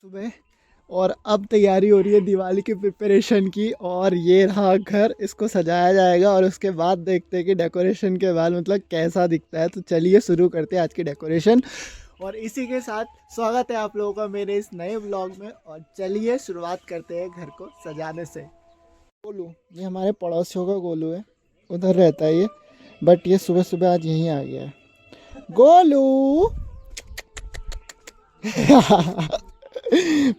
सुबह और अब तैयारी हो रही है दिवाली की प्रिपरेशन की। और ये रहा घर, इसको सजाया जाएगा और उसके बाद देखते हैं कि डेकोरेशन के बाद मतलब कैसा दिखता है। तो चलिए शुरू करते हैं आज की डेकोरेशन। और इसी के साथ स्वागत है आप लोगों का मेरे इस नए ब्लॉग में। और चलिए शुरुआत करते हैं घर को सजाने से। गोलू, ये हमारे पड़ोसियों का गोलू है, उधर रहता है ये, बट ये सुबह सुबह आज यहीं आ गया है। गोलू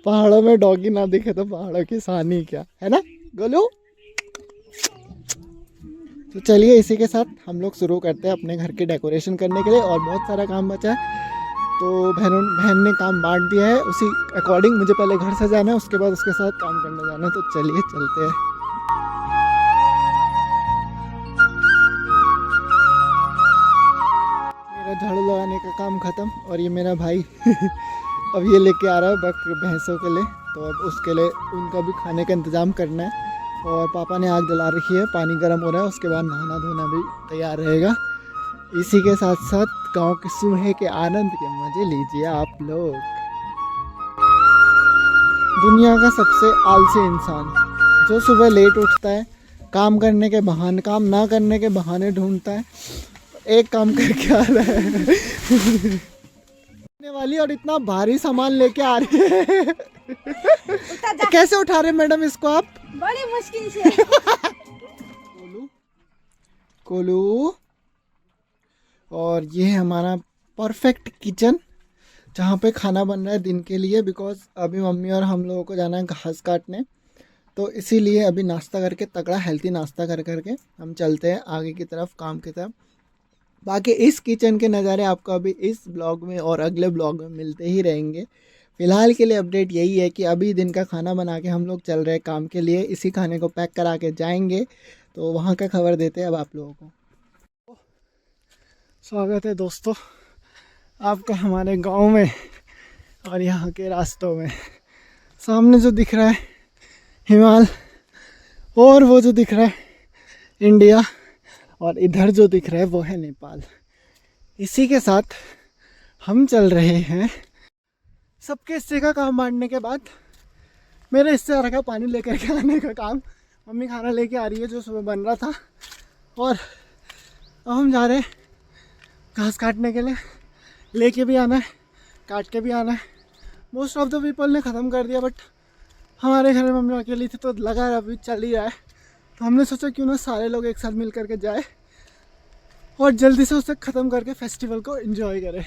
पहाड़ों में डॉगी ना दिखे तो पहाड़ों की शान क्या है ना गोलू। तो चलिए इसी के साथ हम लोग शुरू करते हैं अपने घर की डेकोरेशन करने के लिए। और बहुत सारा काम बचा है तो बहन ने काम बांट दिया है, उसी अकॉर्डिंग मुझे पहले घर से जाना है, उसके बाद उसके साथ काम करने जाना है। तो चलिए चलते हैं। मेरा झाड़ू लगाने का काम खत्म और ये मेरा भाई अब ये लेके आ रहा है भैंसों के लिए। तो अब उसके लिए उनका भी खाने का इंतज़ाम करना है। और पापा ने आग जला रखी है, पानी गर्म हो रहा है, उसके बाद नहाना धोना भी तैयार रहेगा। इसी के साथ साथ गांव के सुबह के आनंद के मज़े लीजिए आप लोग। दुनिया का सबसे आलसी इंसान जो सुबह लेट उठता है, काम करने के बहाने, काम ना करने के बहाने ढूंढता है, एक काम करके आ रहा है वाली और इतना भारी सामान लेके आ रही है। कैसे उठा रहे मैडम इसको आप? बड़ी मुश्किल से। कोलू। और ये है हमारा परफेक्ट किचन जहाँ पे खाना बन रहा है दिन के लिए। बिकॉज अभी मम्मी और हम लोगों को जाना है घास काटने, तो इसीलिए अभी नाश्ता करके तगड़ा हेल्थी नाश्ता कर करके हम चलते हैं आगे की तरफ, काम की तरफ। बाकी इस किचन के नज़ारे आपको अभी इस ब्लॉग में और अगले ब्लॉग में मिलते ही रहेंगे। फ़िलहाल के लिए अपडेट यही है कि अभी दिन का खाना बना के हम लोग चल रहे हैं काम के लिए। इसी खाने को पैक करा के जाएंगे, तो वहाँ का खबर देते हैं अब आप लोगों को। स्वागत है दोस्तों आपका हमारे गांव में और यहाँ के रास्तों में। सामने जो दिख रहा है हिमालय, और वो जो दिख रहा है इंडिया, और इधर जो दिख रहा है वो है नेपाल। इसी के साथ हम चल रहे हैं। सबके हिस्से का काम बांटने के बाद मेरे हिस्से आ रखा है पानी लेकर के आने का काम। मम्मी खाना लेके आ रही है जो सुबह बन रहा था। और अब हम जा रहे हैं घास काटने के लिए। लेके भी आना है, काट के भी आना है। मोस्ट ऑफ द पीपल ने ख़त्म कर दिया, बट हमारे घर में मम्मी अकेली थी तो लगा है अभी चल ही रहा है। तो हमने सोचा क्यों ना सारे लोग एक साथ मिल करके जाए और जल्दी से उसे ख़त्म करके फेस्टिवल को एंजॉय करें।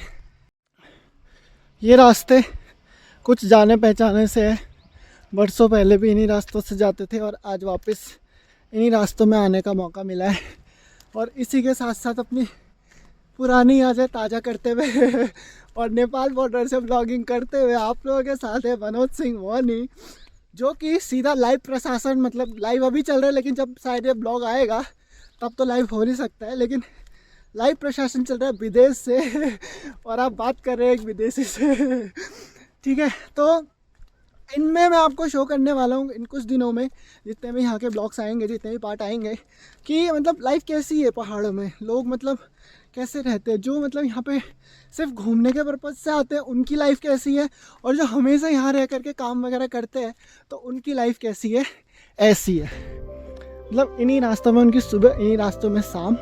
ये रास्ते कुछ जाने पहचाने से है, बरसों पहले भी इन्हीं रास्तों से जाते थे और आज वापस इन्हीं रास्तों में आने का मौका मिला है। और इसी के साथ साथ अपनी पुरानी यादें ताज़ा करते हुए और नेपाल बॉर्डर से ब्लॉगिंग करते हुए आप लोगों के साथ है मनोज सिंह मोहनी, जो कि सीधा लाइव प्रशासन, मतलब लाइव अभी चल रहा है लेकिन जब शायद ये ब्लॉग आएगा तब तो लाइव हो नहीं सकता है, लेकिन लाइव प्रशासन चल रहा है विदेश से और आप बात कर रहे हैं एक विदेशी से। ठीक है, तो इनमें मैं आपको शो करने वाला हूँ इन कुछ दिनों में, जितने भी यहाँ के ब्लॉग्स आएंगे, जितने भी पार्ट आएंगे, कि मतलब लाइफ कैसी है पहाड़ों में, लोग मतलब कैसे रहते हैं, जो मतलब यहाँ पे सिर्फ घूमने के पर्पज़ से आते हैं उनकी लाइफ कैसी है, और जो हमेशा यहाँ रह करके काम वगैरह करते हैं तो उनकी लाइफ कैसी है, ऐसी है। मतलब इन्हीं रास्तों में उनकी सुबह, इन्हीं रास्तों में शाम।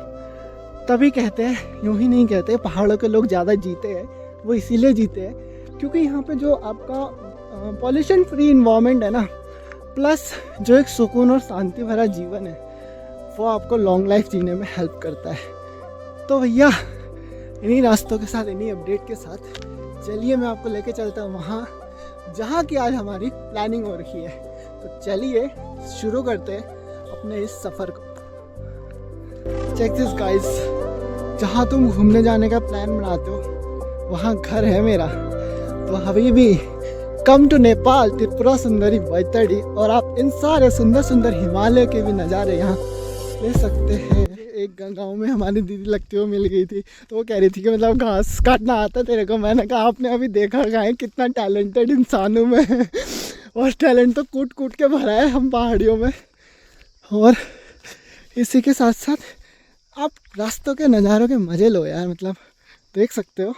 तभी कहते हैं, यूँ ही नहीं कहते पहाड़ों के लोग ज़्यादा जीते हैं, वो इसीलिए जीते हैं क्योंकि यहाँ पे जो आपका पॉल्यूशन फ्री इन्वायरमेंट है ना, प्लस जो एक सुकून और शांति भरा जीवन है, वो आपको लॉन्ग लाइफ जीने में हेल्प करता है। तो भैया इन्हीं रास्तों के साथ, इन्हीं अपडेट के साथ चलिए मैं आपको लेके चलता हूँ वहाँ जहाँ की आज हमारी प्लानिंग हो रही है। तो चलिए शुरू करते हैं अपने इस सफ़र को। चेक दिस गाइस, जहाँ तुम घूमने जाने का प्लान बनाते हो वहाँ घर है मेरा। तो हबीबी कम टू नेपाल, त्रिपुरा सुंदरी बैतडी। और आप इन सारे सुंदर सुंदर हिमालय के भी नज़ारे यहाँ ले सकते हैं। एक गांव में हमारी दीदी लगती हुई मिल गई थी, तो वो कह रही थी कि मतलब घास काटना आता तेरे को। मैंने कहा आपने अभी देखा कहाँ है, कितना टैलेंटेड इंसान हूँ मैं और टैलेंट तो कूट कूट के भरा है हम पहाड़ियों में। और इसी के साथ साथ आप रास्तों के नज़ारों के मज़े लो यार, मतलब देख सकते हो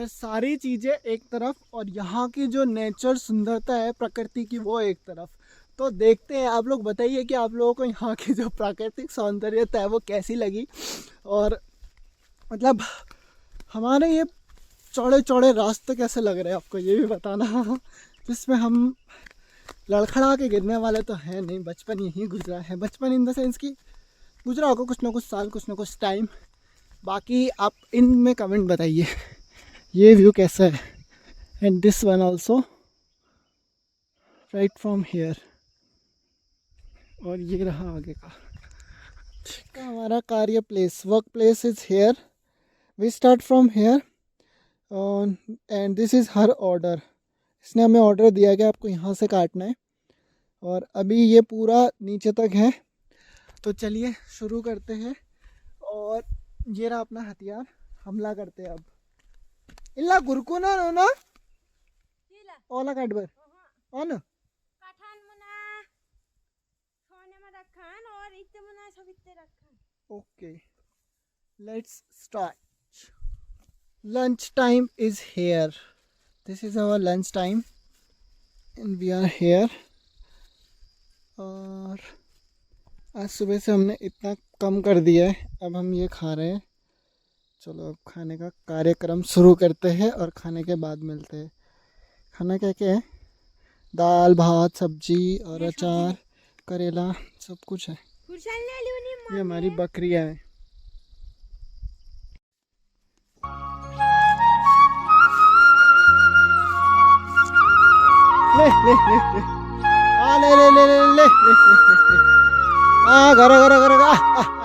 ये सारी चीज़ें एक तरफ और यहाँ की जो नेचर सुंदरता है प्रकृति की वो एक तरफ। तो देखते हैं, आप लोग बताइए कि आप लोगों को यहाँ की जो प्राकृतिक सौंदर्यता है वो कैसी लगी। और मतलब हमारे ये चौड़े चौड़े रास्ते कैसे लग रहे हैं आपको ये भी बताना, जिसमें हम लड़खड़ा के गिरने वाले तो हैं नहीं। बचपन यहीं गुजरा है, बचपन इन द सेंस कि गुजरा होगा कुछ ना कुछ साल, कुछ ना कुछ टाइम। बाकी आप इनमें कमेंट बताइए ये व्यू कैसा है। And this one also right from here. और ये रहा आगे का ठीक है हमारा कार्य place, work place is here. We start from here and this is her order. इसने हमें ऑर्डर दिया कि आपको यहाँ से काटना है और अभी ये पूरा नीचे तक है। तो चलिए शुरू करते हैं। और ये रहा अपना हथियार, हमला करते हैं अब। इल्ला गुरकुना ना ओला काटबर ऑन okay let's start. Lunch time is here. This is our lunch time and we are here. और आज सुबह से हमने इतना कम कर दिया है, अब हम ये खा रहे हैं। चलो अब खाने का कार्यक्रम शुरू करते हैं और खाने के बाद मिलते हैं। खाना क्या क्या है? दाल भात सब्जी और अचार करेला सब कुछ है। ये हमारी बकरियां हैं। ले ले ले ले आ ले ले ले ले ले ले ले आ घर घर घर आ